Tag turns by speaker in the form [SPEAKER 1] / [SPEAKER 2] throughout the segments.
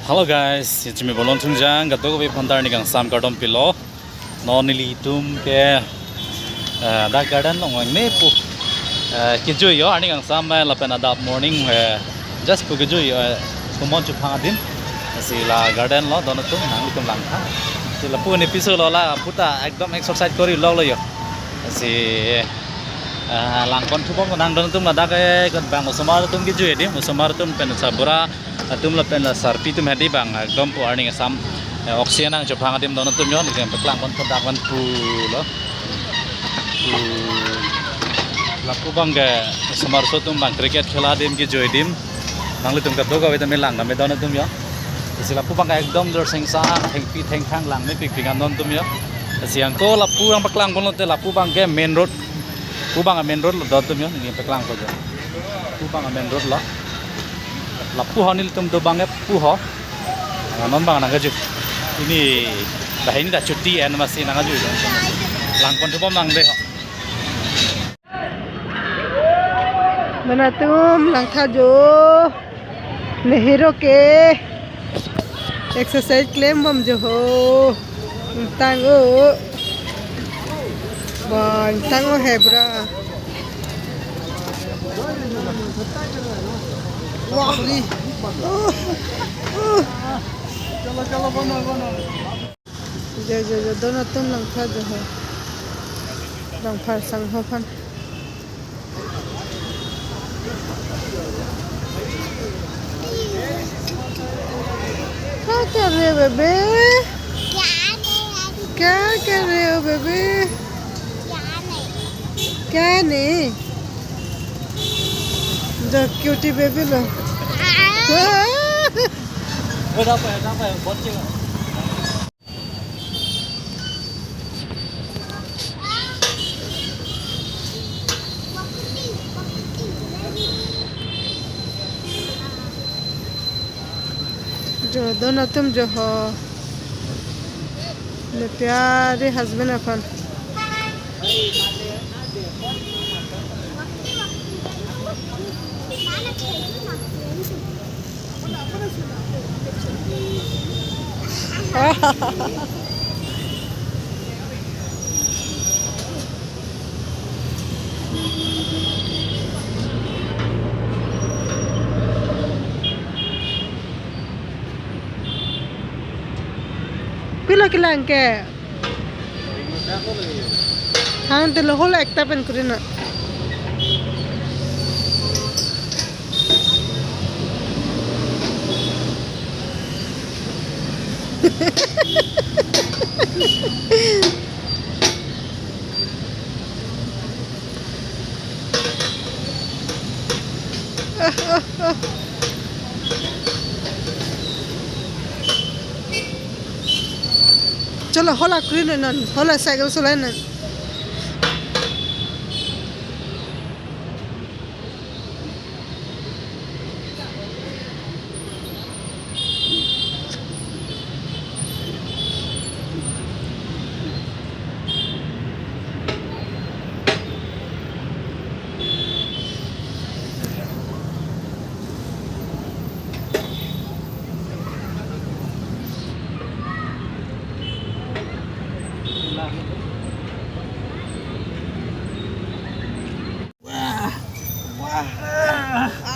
[SPEAKER 1] Hello guys, it's me Bolon Tungjang. Gato ko pantar ni kang sam kardom pilo. No neli tum ke da garden long wang ne pu. Kijo yo ani kang sam la pen adap morning just pu kijo yo kumon chu phang din. Sila garden lo don tum nang tum lang tha. Sila pu ni piso lo la puta ekdom exercise kori lo yo. Si lang kon thu bom nang don tum la da ke kan bang musomar tum kijo ye di musomar tum pen sabura atum la pen la sarpi tum hedi bang dom pu arning sam oksigen ang jopang adim don tum yon ngem peklang kon kodak kon pu lo pu la pu bang ge samar so tum bang cricket khela dim ki joy dim nang le tum ka doga we tum lang na me don tum yo sila pu bang ekdom jor sing sa theng pi theng khang lang me pik pik an don tum yo siang ko la pu ang peklang kon te la pu bang ge main road pu bang main road lo don tum yo ngem peklang ko jo pu bang main road lo lapu honil tum do bangep pu ho non bang nang gaju ini dahin da cuti en masih nang gaju lang kon tu bom nang de ho
[SPEAKER 2] mana tum lang tha jo nehiro ke exercise claim bom jo ho tango bang tango hebra wah चलो बनो जो दोनों तुम lung था जो है lung फर संग हो फन क्या कर रहे हो बेबे क्या कर रहे हो बेबे क्या नहीं जो क्यूटी बेबी लो जो दोनों तुम जो हो मेरे प्यारे हस्बैंड अपन pila kelang ke hang te lo hol ekta pen kurina चलो होला क्रीन नन होला साइकिल चलाए none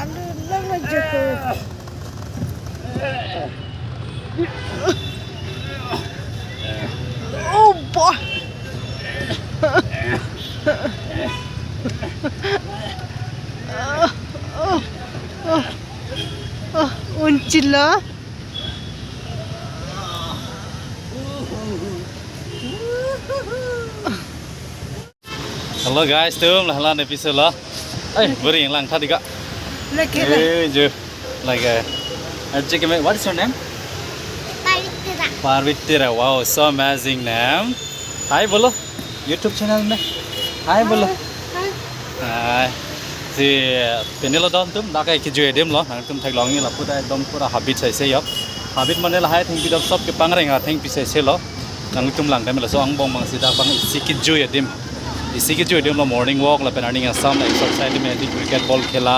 [SPEAKER 2] aduh lama jatuh oh boy uncilla
[SPEAKER 1] hello guys tum la halan episode lo beri yang lang tadi kak jo like what is your name Parvitira wow so amazing name hi bolo YouTube channel में hi bolo hi si penilo don tum da kai ki jo edem lo nang tum thai long ni la puta dom pura habit sai se yok habit mane la hai thing bidop sop ke pangrenga thing pi sai se lo nang tum lang dam la so ang bong bang si da bang si ki jo edem isi ki jo edem lo morning walk la penani nga sam exercise में di cricket ball khela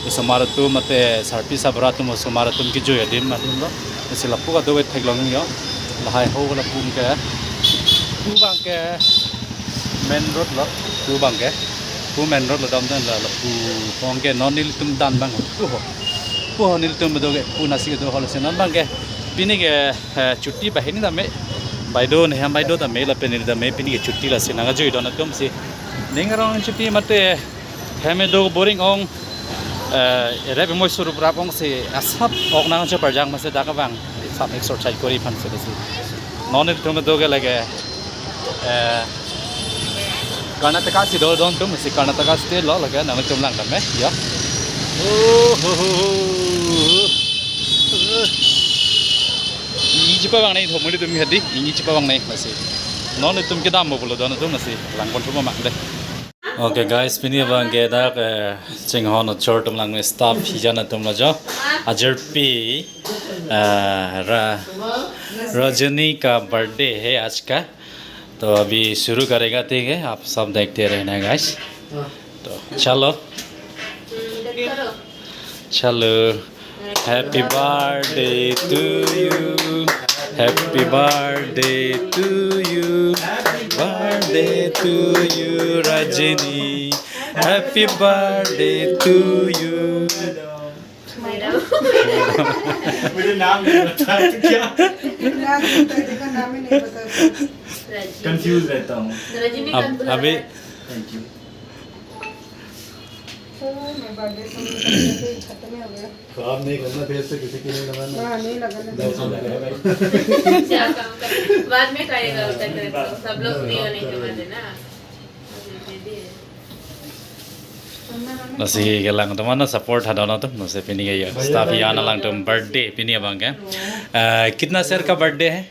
[SPEAKER 1] usomara tu mate sarpi sabra tu usomara tum ki jo edem ma dum lo sẽ là phụ cái đôi thay lòng nhớ là hai hô là phun cái phụ bằng cái main road là phụ bằng cái phụ main road là đâm tên là phụ phong cái non đi tum đan bằng phụ họ đi tum đâu cái phụ nasi cái đâu họ là sẽ non bằng cái pini cái chutti bài hình là mấy bài đô này ham bài đô là mấy là pini là mấy pini cái chutti là sẽ naga chơi đó là tum sẽ nên cái rong chutti mà thế ham đô boring ông rep moi surup rapong se asap oknang che parjang ma se daga bang sap exercise kori phan se si non it tum doge lage karnataka si do don tum si karnataka state lo lage na tum lang me ya ini chipa bang nei thomuli tum hadi ini chipa bang nei ma se non it tum ke dam mo bolo don tum se lang kon thum ma de. Okay guys, pini bang ke da kanghon no chort tum lang staff hijana tum la jo ajar pi Rajni का birthday है आज का तो अभी शुरू करेगा ठीक है आप सब देखते रहना गाइस तो चलो चलो happy birthday to you happy birthday to you Rajni happy birthday to you
[SPEAKER 3] मुझे नाम नहीं पता तो क्या
[SPEAKER 2] नाम ही नहीं पता
[SPEAKER 3] कंफ्यूज रहता हूँ
[SPEAKER 1] अभी
[SPEAKER 3] थैंक यू
[SPEAKER 2] मैं बर्थडे खत्म हो गया
[SPEAKER 3] खराब नहीं करना फिर से किसी के लिए लगाना
[SPEAKER 2] नहीं लगाना
[SPEAKER 4] क्या काम कर बाद में करेगा उधर तो सब लोग फ्री होने के बाद है ना
[SPEAKER 1] nasi kelang tu mana support ada na tu nasi pini ke ya staff ya na lang tu birthday pini abang ke कितना सर का बर्थडे है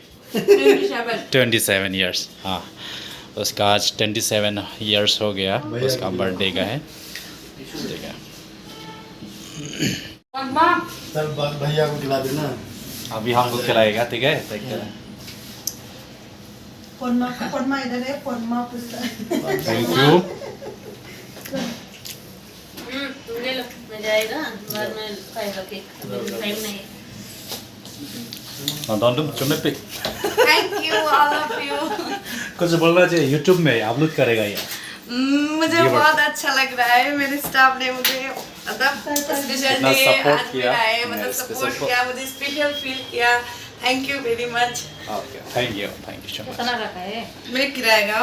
[SPEAKER 1] 27 years हाँ उसका आज 27 years हो गया उसका बर्थडे का है ठीक है
[SPEAKER 3] सर भैया को खिला देना
[SPEAKER 1] अभी हमको खिलाएगा ठीक है देखते हैं
[SPEAKER 2] पनमा इधर है पनमा पुस्तक
[SPEAKER 1] थैंक यू
[SPEAKER 4] ले लो मैं जाएगा बाद में खाएगा केक टाइम नहीं
[SPEAKER 1] डॉन तुम चुम्मे पे
[SPEAKER 5] thank you all of you
[SPEAKER 1] कुछ बोल रहा है YouTube में अपलोड करेगा ये
[SPEAKER 5] मुझे बहुत अच्छा लग रहा है मेरे स्टाफ ने मुझे मतलब स्पेशल डे
[SPEAKER 1] support
[SPEAKER 5] आज
[SPEAKER 1] किया।
[SPEAKER 5] मेरा है मतलब सपोर्ट किया मुझे स्पेशल फील किया thank you very much
[SPEAKER 1] okay thank you so much
[SPEAKER 4] कितना रखा है
[SPEAKER 5] मैं किराएगा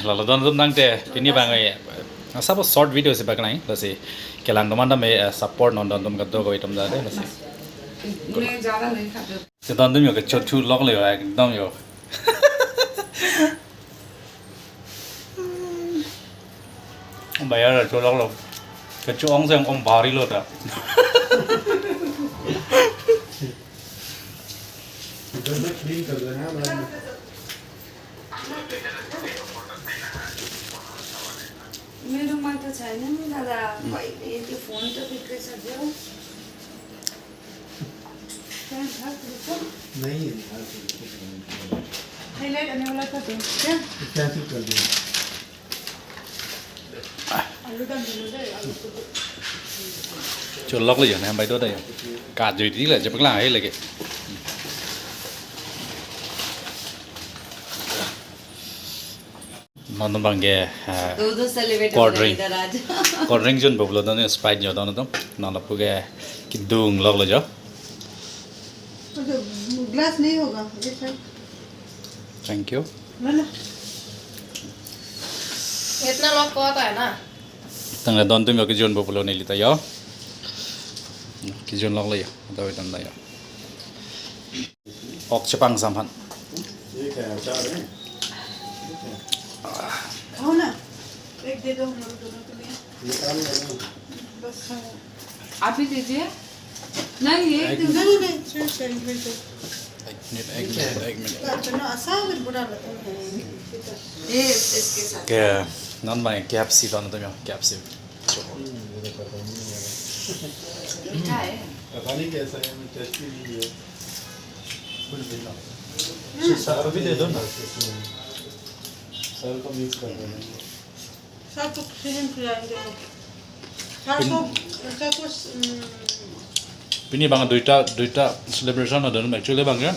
[SPEAKER 1] lalu don tuh nang teh ini bang ya sabo short video sih bang nai lasi kelang teman teman support non don tuh kado kau item dah deh lasi
[SPEAKER 5] मैं ज़्यादा नहीं खाती
[SPEAKER 1] si don tuh yo ke chotu log le yo ekdom yo bayar lah chotu log lo ke chuang se om bari lo dah
[SPEAKER 3] इधर में clean कर देना बाद में
[SPEAKER 5] मेरोमा त छैन नि दादा कहिले त्यो फोन त बिग्रिसक्यो
[SPEAKER 3] नहीं
[SPEAKER 2] हाईलाइट आने वाला था तो क्या
[SPEAKER 3] कैंसिल कर दिया
[SPEAKER 2] आलू दम दिलो दे आलू
[SPEAKER 1] cho log le yo na bai do da yo ka jui ti le je bang la hai le ke non bang ke
[SPEAKER 5] दो सेलिब्रेट
[SPEAKER 1] Cold drink.
[SPEAKER 5] इधर आज
[SPEAKER 1] cold drink jun boblo don sprite jo don na la pu ke ki dung log le jo
[SPEAKER 2] glass नहीं होगा ये sir
[SPEAKER 1] thank you
[SPEAKER 2] ना ना
[SPEAKER 4] इतना लोग को आता है ना
[SPEAKER 1] tang don tu yo ki jun boblo ne li ta yo ki jun log le yo da wi dan da yo ok chapang samhan
[SPEAKER 3] ये क्या है अचार है
[SPEAKER 2] खाओ ना एक दे दो हम लोग दोनों के लिए
[SPEAKER 3] ये काम करना
[SPEAKER 2] बस खाओ
[SPEAKER 5] आप ही दीजिए नहीं ये
[SPEAKER 2] नहीं नहीं सर सर सर
[SPEAKER 1] एक minute
[SPEAKER 2] चलो आसान है बुरा लगता है
[SPEAKER 5] ये इसके साथ
[SPEAKER 1] ke non mai KFC don tu yo KFC
[SPEAKER 5] मीठा है
[SPEAKER 3] पता नहीं कैसा है मैं टेस्ट भी नहीं किया कुछ भी ना
[SPEAKER 1] sir भी दे दो ना
[SPEAKER 3] सर को मिक्स कर देना
[SPEAKER 2] सबको सेम खिलाएंगे सबको सबको
[SPEAKER 1] Pini bang duita celebration ada nam actually bang ya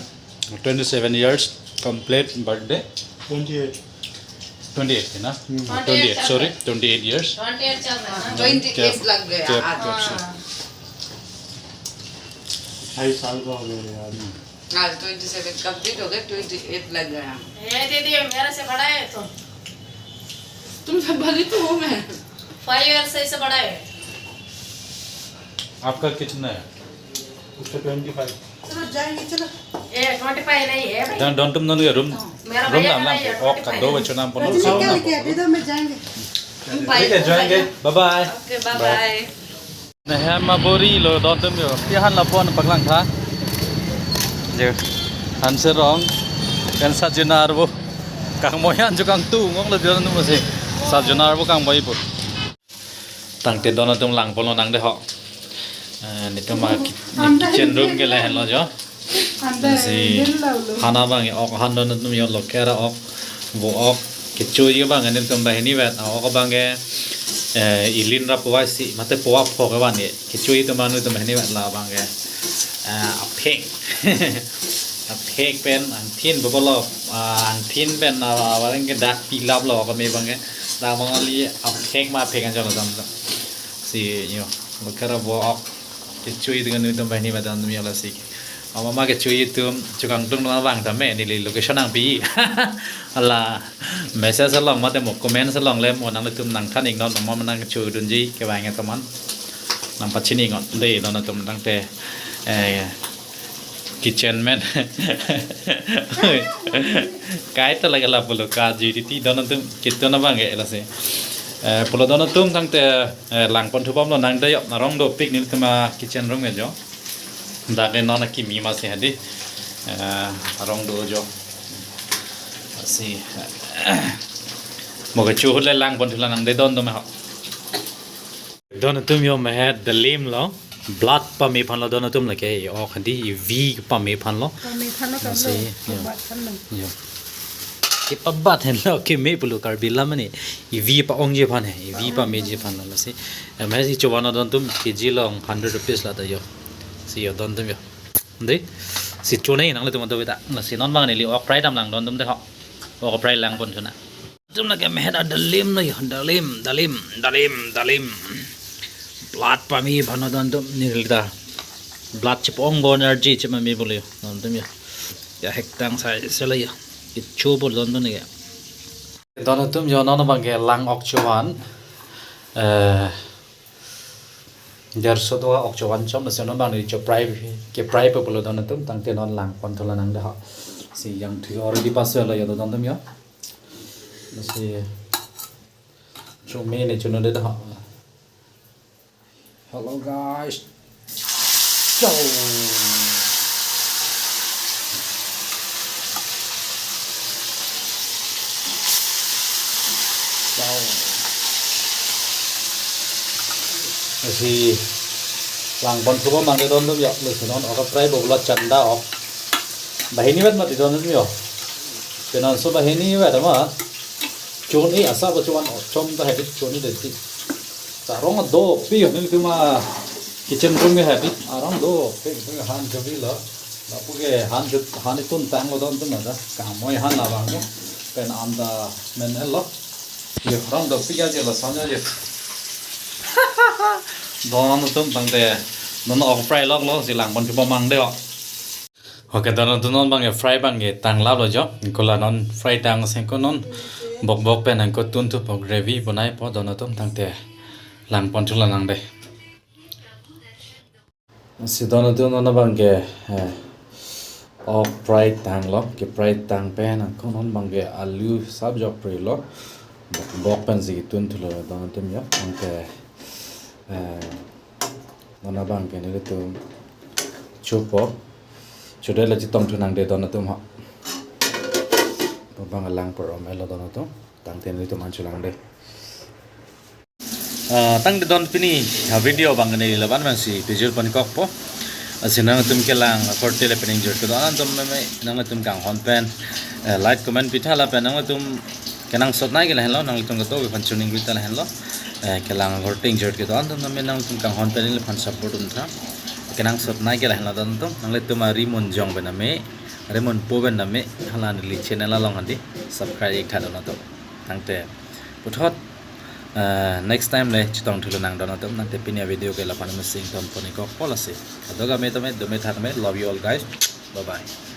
[SPEAKER 1] 27 years complete birthday
[SPEAKER 3] 28.
[SPEAKER 1] 28 ना 28 sorry 28 years
[SPEAKER 4] 28 चल रहा है
[SPEAKER 5] 28 लग गया आज।
[SPEAKER 3] 2.5 साल का हो गया यार।
[SPEAKER 5] आज 27 कंप्लीट हो गए 28 लग गया।
[SPEAKER 4] ये दीदी मेरे से बड़ा है तो
[SPEAKER 5] तुमसे बड़ी तो हूँ मैं।
[SPEAKER 4] 5 years से बड़ा है।
[SPEAKER 1] आपका कितना है
[SPEAKER 3] उसका 25।
[SPEAKER 5] चलो जाएंगे चलो।
[SPEAKER 4] ये 25 नहीं है भाई।
[SPEAKER 1] dan tum non room
[SPEAKER 4] मेरा
[SPEAKER 1] room
[SPEAKER 4] भैया
[SPEAKER 1] nam
[SPEAKER 4] का
[SPEAKER 1] nam
[SPEAKER 4] नहीं है,
[SPEAKER 1] ok
[SPEAKER 4] 25
[SPEAKER 1] kado becho nam pono
[SPEAKER 5] क्या लेके आए इधर में जाएंगे।
[SPEAKER 1] ठीक है जाएंगे bye bye
[SPEAKER 5] okay bye bye.
[SPEAKER 1] nah ha ma bori lo don tum yo pi han la pon paklang tha je han se rong kan sa junar bo kang moyan ju kang tu ngong la don tum se sa junar bo kang bai bu tang te don tum lang pon lo nang de ho ni tum ma kitchen room ke la hen lo jo si hana bang ok han don tum yo lo kera ok bo ok kichu ye bang ne tum ba ni vet ok bang ge ilin ra pwa si mate pwa pho ka ban ye kichu ye tum anu tum ni vet la bang ge a phek a phek pen an thin bo lo an thin pen na wa ren ge dak pi lab lo ka me bang ge da bang ali a phek ma phek an jo dam si yo lo kera bo ok kichu ye tum anu tum ba ni vet an mi la si mama ke chui tum chukang tung na wang tame ni li location ang pi ala message long ma te mo comment long le mo nang tum nang than ing non mo nang chui dun ji ke wang ta man nang pachini ngon de don tum nang te kitchen man kai ta la la polo ka ji ti don tum kit don wang ge la se polo don tum tang te lang pon thu bom no nang de yo na rong do pic ni tuma kitchen room ge jo da ke non ki mi ma se hadi rong do jo si mo ga chu le lang bon thula nang de don do me ha don tum yo me had the lim lo blood pa mi phan lo don tum la ke o khandi v pa mi phan lo
[SPEAKER 2] มีพันแล้วกันเลยบัตรพันหนึ่ง
[SPEAKER 1] yo ki pa bat hen lo ki me pulu kar bilam ni v pa ong je phan hai v pa me je phan lo si me si chwana don tum ki ji long 100 rupees la da yo si yo don tum yo đấy si chu nei nang le tum do beta na si non bang ni li ok price dam lang don tum de ho ok price lang pon chuna tum na ke me da dalim na yo dalim blood pa mi bhano don tum ni da blood chip ong go energy chip ma mi bole don tum yo ya hek tang sai se la yo ki chu bol don don ni don tum yo non bang ke lang ok chuan jar so do ok chawan chom na se non bang ni cho private ke private polo don tum tang te non lang kon thola nang da ha si yang thu already pass la yo don tum yo na si cho me ne cho no de da ha hello guys so si lang bon thu mang de don tum yo le si non ok prai bo lo chan da ok bahini vet ma ti don tum yo pe non so bahini vet ma chon ni asa bo chuan chom da he chon ni de ti sa rong do pi yo ni ma kitchen room ge ha bi arong do pe han jo bi lo la pu ge han tun tang lo don tum da ka moi han la bang pe na am da men lo ye rong do pi ya je la sa nya je don tum bang de non ok fry lok lo si lang bon chu mang de ho ok don non bang e fry bang e tang lab lo jo ko la non fry tang sen ko non bok bok pen an ko tun tu po gravy bonai po don tum tang te lang pon chu la nang de si don non bang ge ok fry tang lo ke fry tang pen an ko non bang ge alu sab jo pre lo bok pen si tun tu lo don tum yo tang te nó bằng cái này tôi chụp bó chụp đây là chỉ tông thu năng để đó nó tôi họ bằng lang pro mà là đó nó tôi tăng tiền để tôi mang chụp lang đây tăng để don pini video bằng cái này là bán bằng gì visual pan cop po xin năng tôi cái lang forte là pening jor cái đó anh tôi mới năng tôi kanghon pen like comment pitha là pen năng tôi cái năng sốt này cái là hello năng tôi cái tôi phần tuning kita là hello kelang horting jert ke don tum men nang tum kanghon pen le phan support um tha kenang sot na ke lah na don to nang le tuma rimon jong ben na me rimon po ben na me hala ni channel la long handi subscribe ek thalo na to nang te puthot next time le chitong thilo nang don to nang te pinia video ke la pan me sing tom phone ko policy adoga me to me do me that me love you all guys bye bye